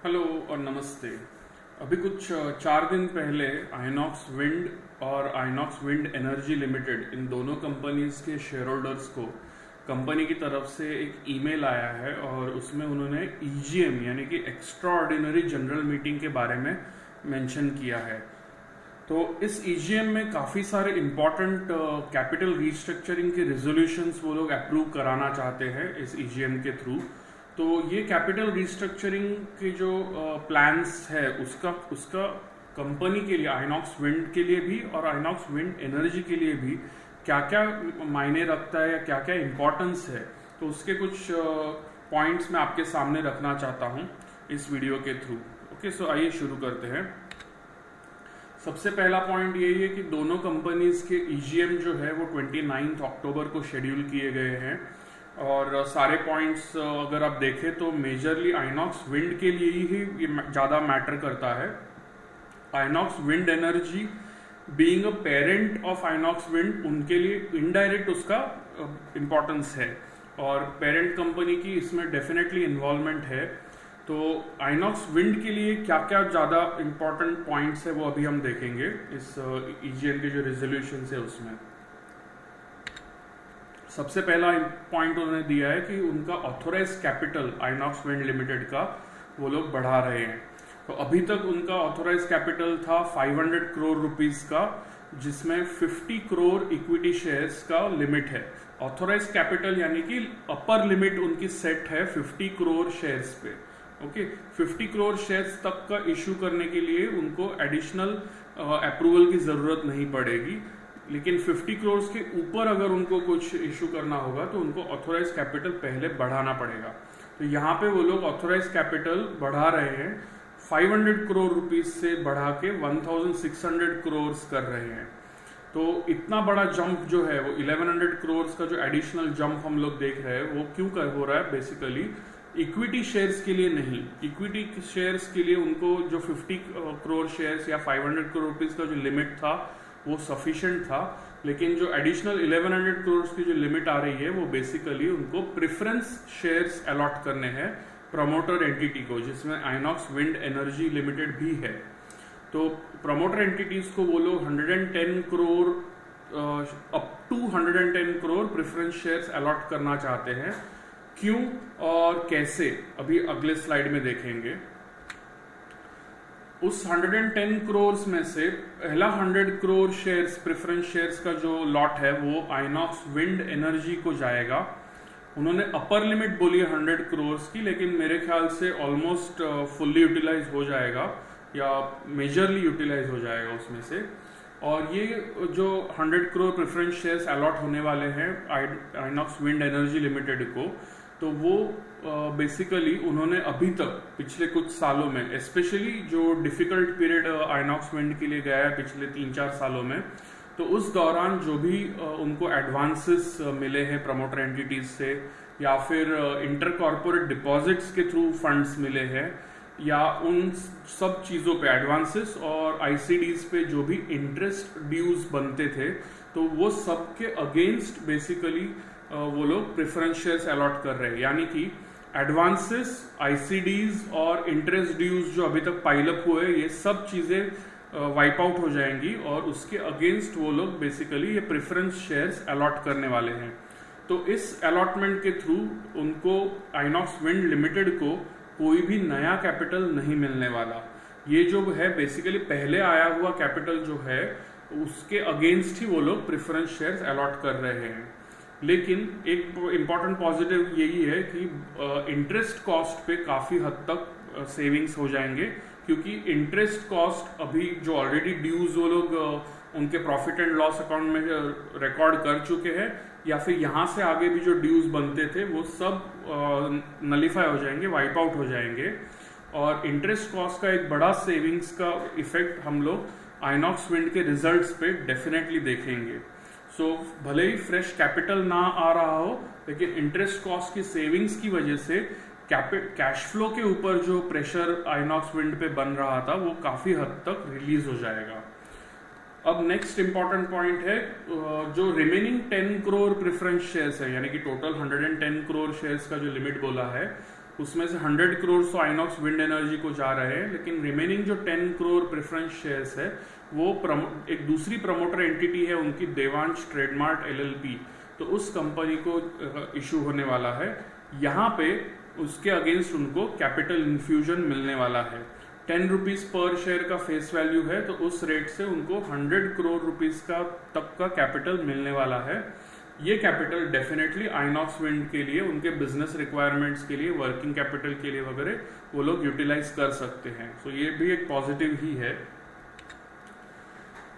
Hello और नमस्ते। अभी कुछ 4 दिन पहले आइनॉक्स विंड और आइनॉक्स विंड एनर्जी लिमिटेड इन दोनों कंपनीज के शेयर होल्डर्स को कंपनी की तरफ से एक ईमेल आया है और उसमें उन्होंने ईजीएम यानी कि एक्स्ट्रा ऑर्डिनरी जनरल मीटिंग के बारे में मेंशन किया है। तो इस ईजीएम में काफ़ी सारे इम्पॉर्टेंट कैपिटल रीस्ट्रक्चरिंग के रेजोल्यूशंस वो लोग अप्रूव कराना चाहते हैं इस ईजीएम के थ्रू। तो ये कैपिटल रिस्ट्रक्चरिंग के जो प्लान्स है उसका कंपनी के लिए, आइनॉक्स विंड के लिए भी और आइनॉक्स विंड एनर्जी के लिए भी क्या क्या मायने रखता है या क्या क्या इम्पोर्टेंस है, तो उसके कुछ पॉइंट्स मैं आपके सामने रखना चाहता हूँ इस वीडियो के थ्रू। ओके, सो आइए शुरू करते हैं। सबसे पहला पॉइंट यही है कि दोनों कंपनीज के ईजीएम जो है वो 29 अक्टूबर को शेड्यूल किए गए हैं और सारे पॉइंट्स अगर आप देखें तो मेजरली आइनॉक्स विंड के लिए ही ज़्यादा मैटर करता है। INOX wind energy being a parent of INOX wind, उनके लिए इनडायरेक्ट उसका इम्पोर्टेंस है और पेरेंट कंपनी की इसमें डेफिनेटली इन्वॉल्वमेंट है। तो आइनॉक्स विंड के लिए क्या क्या ज़्यादा इम्पोर्टेंट पॉइंट्स है वो अभी हम देखेंगे इस ईजीएम के जो रेजोल्यूशन है उसमें। सबसे पहला पॉइंट उन्होंने दिया है कि उनका ऑथोराइज कैपिटल आइनॉक्स विंड लिमिटेड का वो लोग बढ़ा रहे हैं। तो अभी तक उनका ऑथोराइज कैपिटल था 500 करोड़ रुपीस का, जिसमें 50 करोड़ इक्विटी शेयर्स का लिमिट है। ऑथोराइज कैपिटल यानी कि अपर लिमिट उनकी सेट है 50 करोड़ शेयर्स पे। ओके, 50 करोड़ शेयर्स तक का इशू करने के लिए उनको एडिशनल अप्रूवल की जरूरत नहीं पड़ेगी, लेकिन 50 करोड़ के ऊपर अगर उनको कुछ इशू करना होगा तो उनको ऑथोराइज कैपिटल पहले बढ़ाना पड़ेगा। तो यहाँ पे वो लोग ऑथोराइज कैपिटल बढ़ा रहे हैं, 500 करोड़ रुपीस से बढ़ा के 1600 करोड़ कर रहे हैं। तो इतना बड़ा जंप जो है वो 1100 करोड़ का जो एडिशनल जंप हम लोग देख रहे हैं वो क्यों हो रहा है? बेसिकली इक्विटी शेयर्स के लिए नहीं। इक्विटी शेयर्स के लिए उनको जो 50 करोड़ शेयर्स या 500 करोड़ रुपीस का जो लिमिट था वो सफिशिएंट था, लेकिन जो एडिशनल 1100 करोड़ की जो लिमिट आ रही है वो बेसिकली उनको प्रेफरेंस शेयर्स अलॉट करने हैं प्रमोटर एंटिटी को, जिसमें आइनॉक्स विंड एनर्जी लिमिटेड भी है। तो प्रमोटर एंटिटीज को वो लोग 110 crore up to 110 crore preference shares allot करना चाहते हैं। क्यों और कैसे अभी अगले स्लाइड में देखेंगे। उस 110 करोड़ में से पहला 100 करोड़ शेयर्स प्रेफरेंस शेयर्स का जो लॉट है वो आइनॉक्स विंड एनर्जी को जाएगा। उन्होंने अपर लिमिट बोली है 100 करोड़ की, लेकिन मेरे ख्याल से ऑलमोस्ट फुल्ली यूटिलाइज हो जाएगा या मेजरली यूटिलाइज हो जाएगा उसमें से। और ये जो 100 करोड़ प्रेफरेंस शेयर्स अलॉट होने वाले हैं आइनॉक्स विंड एनर्जी लिमिटेड को, तो वो बेसिकली उन्होंने अभी तक पिछले कुछ सालों में, स्पेशली जो डिफिकल्ट पीरियड आइनॉक्स विंड के लिए गया है पिछले 3-4 सालों में, तो उस दौरान जो भी उनको एडवांसेस मिले हैं प्रमोटर एंटिटीज से या फिर इंटर कॉर्पोरेट डिपॉजिट्स के थ्रू फंड्स मिले हैं या उन सब चीज़ों पे एडवांसेस और आईसीडीज पे जो भी इंटरेस्ट ड्यूज बनते थे, तो वो सब के अगेंस्ट बेसिकली वो लोग प्रेफरेंस शेयर्स अलॉट कर रहे हैं। यानी कि एडवांसेस, आईसीडीज और इंटरेस्ट ड्यूज जो अभी तक पाइलअप हुए, ये सब चीज़ें वाइप आउट हो जाएंगी और उसके अगेंस्ट वो लोग बेसिकली ये प्रेफरेंस शेयर्स अलॉट करने वाले हैं। तो इस अलॉटमेंट के थ्रू उनको आइनॉक्स विंड लिमिटेड को कोई भी नया कैपिटल नहीं मिलने वाला। ये जो है बेसिकली पहले आया हुआ कैपिटल जो है उसके अगेंस्ट ही वो लोग प्रेफरेंस शेयर्स अलॉट कर रहे हैं। लेकिन एक इम्पॉर्टेंट पॉजिटिव यही है कि इंटरेस्ट कॉस्ट पे काफ़ी हद तक सेविंग्स हो जाएंगे, क्योंकि इंटरेस्ट कॉस्ट अभी जो ऑलरेडी ड्यूज वो लोग उनके प्रॉफिट एंड लॉस अकाउंट में रिकॉर्ड कर चुके हैं या फिर यहाँ से आगे भी जो ड्यूज बनते थे वो सब नलीफाई हो जाएंगे, वाइप आउट हो जाएंगे। और इंटरेस्ट कॉस्ट का एक बड़ा सेविंग्स का इफेक्ट हम लोग आइनॉक्स विंड के रिजल्ट्स पे डेफिनेटली देखेंगे। सो भले ही फ्रेश कैपिटल ना आ रहा हो, लेकिन इंटरेस्ट कॉस्ट की सेविंग्स की वजह से कैश फ्लो के ऊपर जो प्रेशर आइनॉक्स विंड पे बन रहा था वो काफ़ी हद तक रिलीज हो जाएगा। अब नेक्स्ट इंपॉर्टेंट पॉइंट है जो रिमेनिंग 10 करोड़ प्रेफरेंस शेयर्स है, यानी कि टोटल 110 करोड़ शेयर्स का जो लिमिट बोला है उसमें से 100 करोड़ तो आइनॉक्स विंड एनर्जी को जा रहे हैं, लेकिन रिमेनिंग जो 10 करोड़ प्रेफरेंस शेयर्स है वो एक दूसरी प्रमोटर एंटिटी है उनकी, देवांश ट्रेडमार्ट LLP, तो उस कंपनी को इशू होने वाला है। यहाँ पे उसके अगेंस्ट उनको कैपिटल इन्फ्यूजन मिलने वाला है। 10 रुपीज़ पर शेयर का फेस वैल्यू है, तो उस रेट से उनको 100 करोड़ रुपीज़ का तक का कैपिटल मिलने वाला है। ये कैपिटल डेफिनेटली आइनॉक्स विंड के लिए, उनके बिजनेस रिक्वायरमेंट्स के लिए, वर्किंग कैपिटल के लिए वगैरह वो लोग यूटिलाइज कर सकते हैं। तो ये भी एक पॉजिटिव ही है।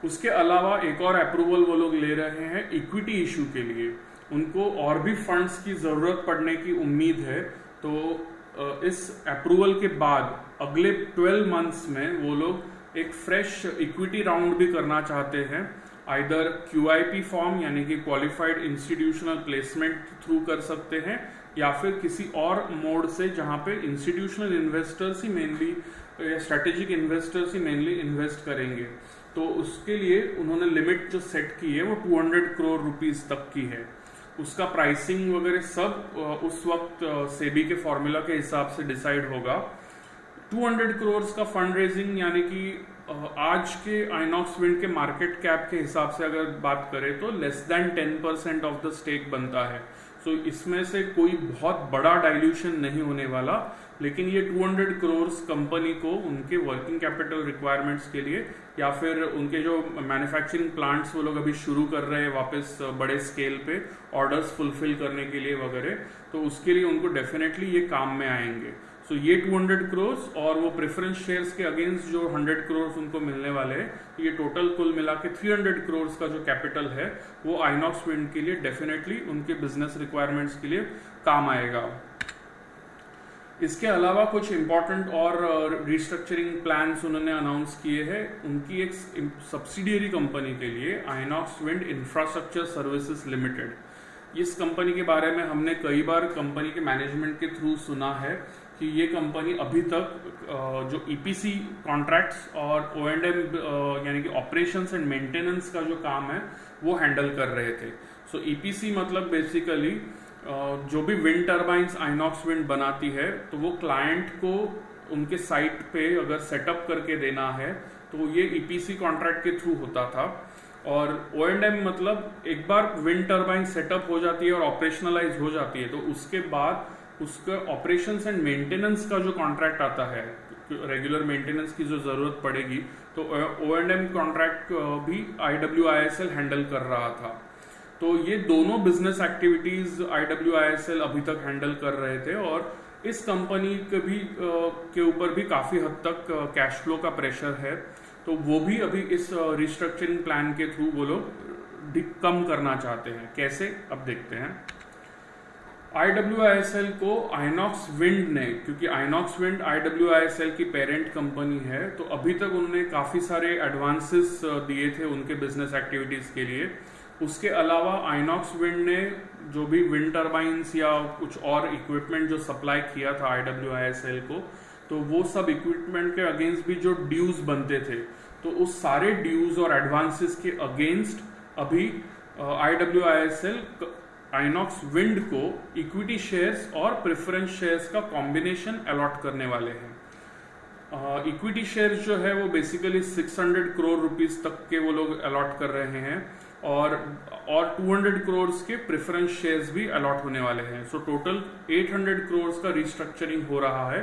उसके अलावा एक और अप्रूवल वो लोग ले रहे हैं इक्विटी इशू के लिए। उनको और भी फंड्स की ज़रूरत पड़ने की उम्मीद है, तो इस अप्रूवल के बाद अगले 12 मंथ्स में वो लोग एक फ्रेश इक्विटी राउंड भी करना चाहते हैं। आइदर QIP फॉर्म यानी कि क्वालिफाइड इंस्टीट्यूशनल प्लेसमेंट थ्रू कर सकते हैं, या फिर किसी और मोड से जहां पे इंस्टीट्यूशनल इन्वेस्टर्स ही मेनली या स्ट्रेटेजिक इन्वेस्टर्स ही मेनली इन्वेस्ट करेंगे। तो उसके लिए उन्होंने लिमिट जो सेट की है वो 200 करोड़ रुपीस तक की है। उसका प्राइसिंग वगैरह सब उस वक्त सेबी के फॉर्मूला के हिसाब से डिसाइड होगा। 200 करोड़ का फंड रेजिंग यानी कि आज के आइनॉक्स विंड के मार्केट कैप के हिसाब से अगर बात करें तो less than 10% of the stake बनता है। सो इसमें से कोई बहुत बड़ा डाइल्यूशन नहीं होने वाला, लेकिन ये 200 करोड़ कंपनी को उनके वर्किंग कैपिटल रिक्वायरमेंट्स के लिए, या फिर उनके जो मैन्युफैक्चरिंग प्लांट्स वो लोग अभी शुरू कर रहे हैं वापस बड़े स्केल पे ऑर्डर्स फुलफिल करने के लिए वगैरह, तो उसके लिए उनको डेफिनेटली ये काम में आएंगे। सो ये 200 करोड़ और वो प्रेफरेंस शेयर्स के अगेंस्ट जो 100 करोड़ उनको मिलने वाले हैं, ये टोटल कुल मिला के 300 करोड़ का जो कैपिटल है वो आइनॉक्स विंड के लिए डेफिनेटली उनके बिजनेस रिक्वायरमेंट्स के लिए काम आएगा। इसके अलावा कुछ इंपॉर्टेंट और रिस्ट्रक्चरिंग प्लान्स उन्होंने अनाउंस किए हैं उनकी एक सब्सिडियरी कंपनी के लिए, INOX wind infrastructure services limited. इस कंपनी के बारे में हमने कई बार कंपनी के मैनेजमेंट के थ्रू सुना है कि ये कंपनी अभी तक जो EPC कॉन्ट्रैक्ट्स और O&M यानी कि ऑपरेशंस एंड मेंटेनेंस का जो काम है वो हैंडल कर रहे थे। सो EPC मतलब बेसिकली जो भी विंड टर्बाइंस आइनॉक्स विंड बनाती है तो वो क्लाइंट को उनके साइट पे अगर सेटअप करके देना है तो ये EPC कॉन्ट्रैक्ट के थ्रू होता था। और O&M मतलब एक बार विंड टर्बाइन सेटअप हो जाती है और ऑपरेशनलाइज हो जाती है तो उसके बाद उसका ऑपरेशंस एंड मेंटेनेंस का जो कॉन्ट्रैक्ट आता है, रेगुलर मेंटेनेंस की जो जरूरत पड़ेगी, तो O&M कॉन्ट्रैक्ट भी IWISL हैंडल कर रहा था। तो ये दोनों बिजनेस एक्टिविटीज IWISL अभी तक हैंडल कर रहे थे और इस कंपनी के ऊपर भी काफी हद तक कैश फ्लो का प्रेशर है, तो वो भी अभी इस रिस्ट्रक्चरिंग प्लान के थ्रू वो लोग कम करना चाहते हैं। कैसे, अब देखते हैं। IWISL को आइनॉक्स विंड ने, क्योंकि आइनॉक्स विंड IWISL की पेरेंट कंपनी है, तो अभी तक उन्होंने काफ़ी सारे एडवांसेस दिए थे उनके बिजनेस एक्टिविटीज़ के लिए। उसके अलावा आइनॉक्स विंड ने जो भी विंड टर्बाइंस या कुछ और इक्विपमेंट जो सप्लाई किया था IWISL को, तो वो सब इक्विपमेंट के अगेंस्ट भी जो ड्यूज बनते थे, तो उस सारे ड्यूज और एडवांसेस के अगेंस्ट अभी IWISL आइनॉक्स विंड को इक्विटी शेयर्स और प्रेफरेंस शेयर्स का कॉम्बिनेशन अलॉट करने वाले हैं। इक्विटी शेयर्स जो है वो बेसिकली 600 करोड़ रुपीस तक के वो लोग अलॉट कर रहे हैं और 200 करोड़ के प्रेफरेंस शेयर्स भी अलॉट होने वाले हैं। सो टोटल 800 करोड़ का रिस्ट्रक्चरिंग हो रहा है,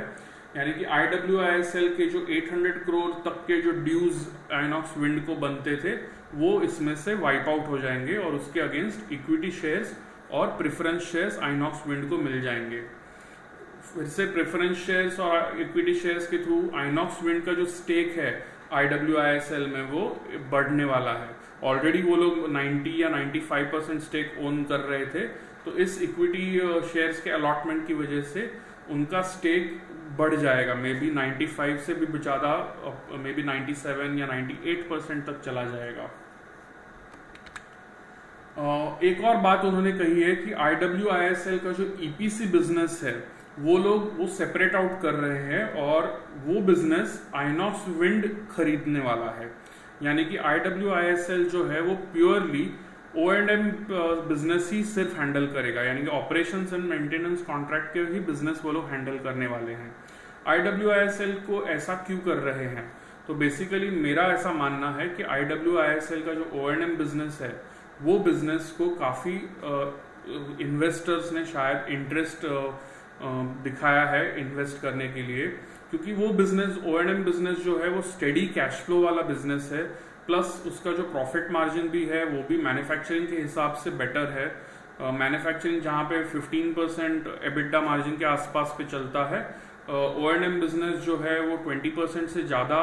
यानी कि IWISL के जो 800 करोड़ तक के जो ड्यूज आइनॉक्स विंड को बनते थे वो इसमें से वाइप आउट हो जाएंगे और उसके अगेंस्ट इक्विटी शेयर्स और प्रेफरेंस शेयर्स आइनॉक्स विंड को मिल जाएंगे। फिर से प्रेफरेंस शेयर्स और इक्विटी शेयर्स के थ्रू आइनॉक्स विंड का जो स्टेक है IWISL में वो बढ़ने वाला है। ऑलरेडी वो लोग 90 या 95% स्टेक ओन कर रहे थे, तो इस इक्विटी शेयर्स के अलॉटमेंट की वजह से उनका स्टेक बढ़ जाएगा, मे बी 95 से भी ज़्यादा, मे बी 97 या 98% तक चला जाएगा। एक और बात उन्होंने कही है कि IWISL का जो EPC बिजनेस है वो सेपरेट आउट कर रहे हैं और वो बिजनेस आइनॉक्स विंड खरीदने वाला है। यानी कि IWISL जो है वो प्योरली O&M बिजनेस ही सिर्फ हैंडल करेगा, यानी कि ऑपरेशंस एंड मेंटेनेंस कॉन्ट्रैक्ट के ही बिजनेस वो लोग हैंडल करने वाले हैं। IWISL को ऐसा क्यों कर रहे हैं? तो बेसिकली मेरा ऐसा मानना है कि IWISL का जो O&M बिजनेस है वो बिजनेस को काफ़ी इन्वेस्टर्स ने शायद इंटरेस्ट दिखाया है इन्वेस्ट करने के लिए, क्योंकि वो बिजनेस O&M बिजनेस जो है वो स्टेडी कैश फ्लो वाला बिजनेस है, प्लस उसका जो प्रॉफिट मार्जिन भी है वो भी मैन्युफैक्चरिंग के हिसाब से बेटर है। मैन्युफैक्चरिंग जहाँ पे 15% एबिटा मार्जिन के आसपास पे चलता है, O&M बिजनेस जो है वो 20% से ज़्यादा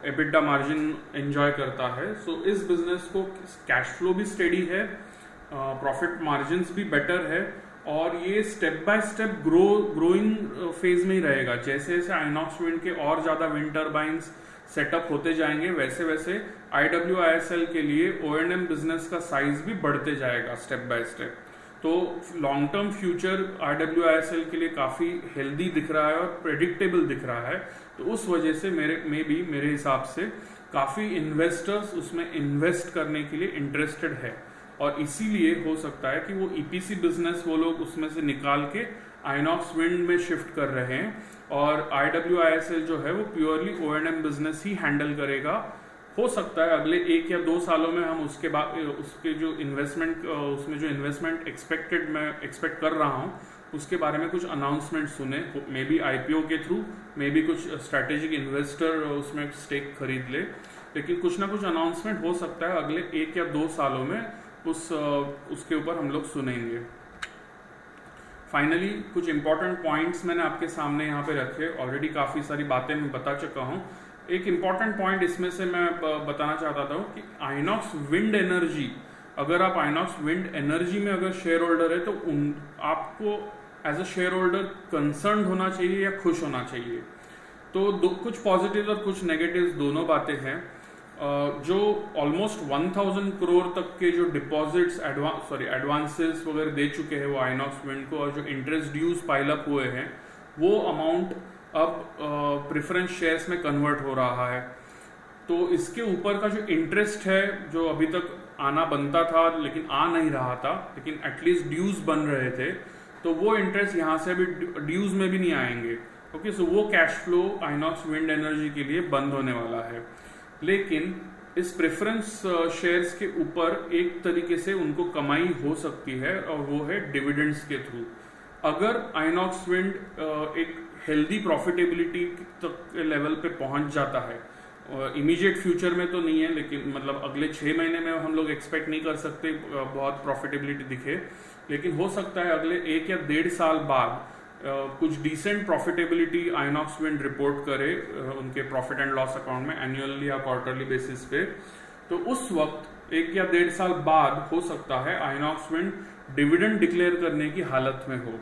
एबिटा मार्जिन एंजॉय करता है। सो इस बिजनेस को कैश फ्लो भी स्टेडी है, प्रॉफिट मार्जिन्स भी बेटर है, और ये step by step growing phase में ही रहेगा। जैसे जैसे आइनॉक्स विंड के और ज़्यादा विंड टर्बाइंस सेटअप होते जाएंगे वैसे वैसे IWISL के लिए O&M बिजनेस का साइज भी बढ़ते जाएगा स्टेप बाय स्टेप। तो लॉन्ग टर्म फ्यूचर IWISL के लिए काफ़ी हेल्दी दिख रहा है और प्रेडिक्टेबल दिख रहा है। तो उस वजह से मेरे हिसाब से काफ़ी इन्वेस्टर्स उसमें इन्वेस्ट करने के लिए इंटरेस्टेड है, और इसीलिए हो सकता है कि वो EPC बिजनेस वो लोग उसमें से निकाल के आइनॉक्स विंड में शिफ्ट कर रहे हैं, और IWISL जो है वो प्योरली O&M बिजनेस ही हैंडल करेगा। हो सकता है अगले 1 या 2 सालों में हम उसके बाद उसके जो इन्वेस्टमेंट उसमें जो इन्वेस्टमेंट मैं एक्सपेक्ट कर रहा हूँ उसके बारे में कुछ अनाउंसमेंट सुने, मे बी IPO के थ्रू, मे बी कुछ स्ट्रैटेजिक इन्वेस्टर उसमें स्टेक खरीद ले, लेकिन कुछ ना कुछ अनाउंसमेंट हो सकता है अगले 1 या 2 सालों में उसके ऊपर हम लोग सुनेंगे। फाइनली कुछ इंपॉर्टेंट पॉइंट्स मैंने आपके सामने यहाँ पे रखे, ऑलरेडी काफ़ी सारी बातें मैं बता चुका हूँ। एक इम्पॉर्टेंट पॉइंट इसमें से मैं बताना चाहता था कि आइनॉक्स विंड एनर्जी, अगर आप आइनॉक्स विंड एनर्जी में अगर शेयर होल्डर है तो आपको as a share holder concern होना चाहिए या खुश होना चाहिए। तो कुछ पॉजिटिव और कुछ नेगेटिव दोनों बातें हैं। जो ऑलमोस्ट 1000 करोड़ तक के जो डिपॉजिट्स एडवांसेस वगैरह दे चुके हैं वो आइनॉक्स विंड को, और जो इंटरेस्ट ड्यूज पाइल अप हुए हैं वो अमाउंट अब प्रेफरेंस शेयर्स में कन्वर्ट हो रहा है। तो इसके ऊपर का जो इंटरेस्ट है जो अभी तक आना बनता था लेकिन आ नहीं रहा था, लेकिन एटलीस्ट ड्यूज बन रहे थे, तो वो इंटरेस्ट यहाँ से अभी ड्यूज में भी नहीं आएंगे। ओके, सो वो cash flow INOX wind energy के लिए बंद होने वाला है। लेकिन इस प्रेफरेंस शेयर्स के ऊपर एक तरीके से उनको कमाई हो सकती है, और वो है डिविडेंड्स के थ्रू। अगर आइनॉक्स विंड एक हेल्दी प्रॉफिटेबिलिटी तक के लेवल पे पहुंच जाता है, इमीडिएट फ्यूचर में तो नहीं है, लेकिन मतलब अगले 6 महीने में हम लोग एक्सपेक्ट नहीं कर सकते बहुत प्रॉफिटेबिलिटी दिखे, लेकिन हो सकता है अगले 1 या 1.5 साल बाद कुछ decent profitability Inox Wind report करे उनके प्रॉफिट एंड लॉस अकाउंट में एनुअली या क्वार्टरली बेसिस पे। तो उस वक्त 1 या 1.5 साल बाद हो सकता है आइनॉक्स विंड डिविडेंड डिक्लेयर करने की हालत में हो,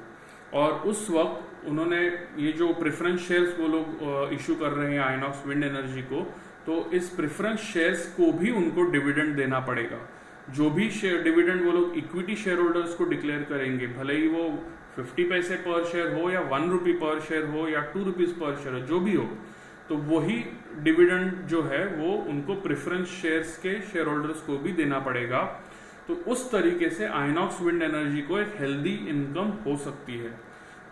और उस वक्त उन्होंने ये जो प्रेफरेंस शेयर्स वो लोग इशू कर रहे हैं आइनॉक्स विंड एनर्जी को, तो इस प्रेफरेंस शेयर्स को भी उनको डिविडेंड देना पड़ेगा। जो भी शेयर डिविडेंड वो लोग इक्विटी शेयर होल्डर्स को डिक्लेयर करेंगे, भले ही वो 50 पैसे पर शेयर हो या 1 रुपी पर शेयर हो या 2 रुपीज पर शेयर हो, जो भी हो, तो वही डिविडेंड जो है वो उनको प्रेफरेंस शेयर्स के शेयर होल्डर्स को भी देना पड़ेगा। तो उस तरीके से आइनॉक्स विंड एनर्जी को एक हेल्दी इनकम हो सकती है।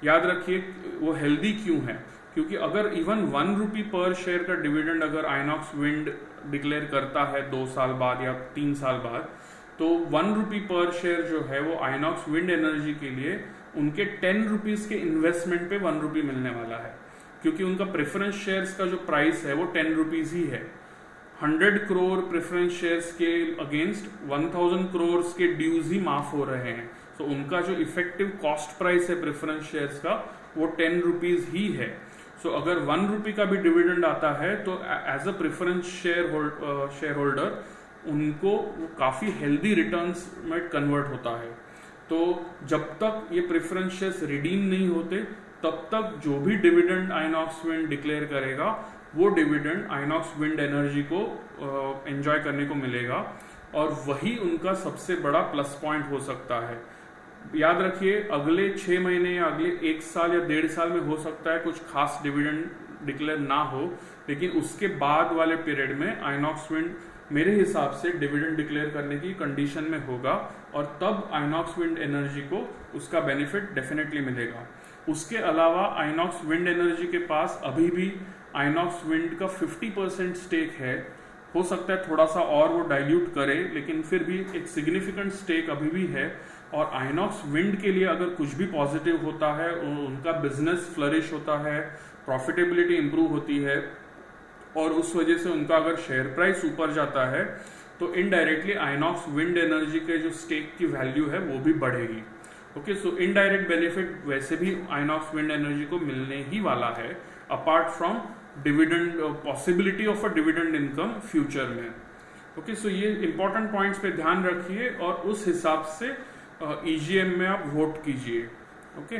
याद रखिए वो हेल्दी क्यों है, क्योंकि अगर इवन 1 रुपी पर शेयर का डिविडेंड अगर आइनॉक्स विंड डिक्लेयर करता है 2 साल बाद या 3 साल बाद, तो 1 रुपी पर शेयर जो है वो आइनॉक्स विंड एनर्जी के लिए उनके 10 रुपीज के इन्वेस्टमेंट पे 1 रुपी मिलने वाला है, क्योंकि उनका प्रेफरेंस शेयर्स का जो प्राइस है वो 10 रुपीज ही है। 100 करोड़ प्रेफरेंस शेयर्स के अगेंस्ट 1000 करोड़ के ड्यूज ही माफ हो रहे हैं। तो उनका जो इफेक्टिव कॉस्ट प्राइस है प्रेफरेंस शेयर्स का वो 10 रुपीज ही है। सो अगर 1 रुपी का भी डिविडेंड आता है तो as a preference share holder उनको वो काफ़ी हेल्दी रिटर्न्स में कन्वर्ट होता है। तो जब तक ये प्रेफरेंस शेयर्स रिडीम नहीं होते तब तक जो भी डिविडेंड आइनॉक्स विंड डिक्लेयर करेगा वो डिविडेंड आइनॉक्स विंड एनर्जी को एंजॉय करने को मिलेगा, और वही उनका सबसे बड़ा प्लस पॉइंट हो सकता है। याद रखिए अगले 6 महीने या अगले 1 साल या 1.5 साल में हो सकता है कुछ खास डिविडेंड डिक्लेयर ना हो, लेकिन उसके बाद वाले पीरियड में आइनॉक्स विंड मेरे हिसाब से डिविडेंड डिक्लेयर करने की कंडीशन में होगा, और तब आइनॉक्स विंड एनर्जी को उसका बेनिफिट डेफिनेटली मिलेगा। उसके अलावा आइनॉक्स विंड एनर्जी के पास अभी भी आइनॉक्स विंड का 50% स्टेक है। हो सकता है थोड़ा सा और वो डाइल्यूट करे, लेकिन फिर भी एक सिग्निफिकेंट स्टेक अभी भी है। और आइनॉक्स विंड के लिए अगर कुछ भी पॉजिटिव होता है, उनका बिजनेस फ्लरिश होता है, प्रॉफिटेबिलिटी इंप्रूव होती है, और उस वजह से उनका अगर शेयर प्राइस ऊपर जाता है, तो इनडायरेक्टली आइनॉक्स विंड एनर्जी के जो स्टेक की वैल्यू है वो भी बढ़ेगी। ओके, सो इनडायरेक्ट बेनिफिट वैसे भी आइनॉक्स विंड एनर्जी को मिलने ही वाला है, apart from dividend, possibility of a dividend income future में। ओके, सो ये इंपॉर्टेंट पॉइंट्स पे ध्यान रखिए और उस हिसाब से ईजीएम में आप वोट कीजिए। ओके।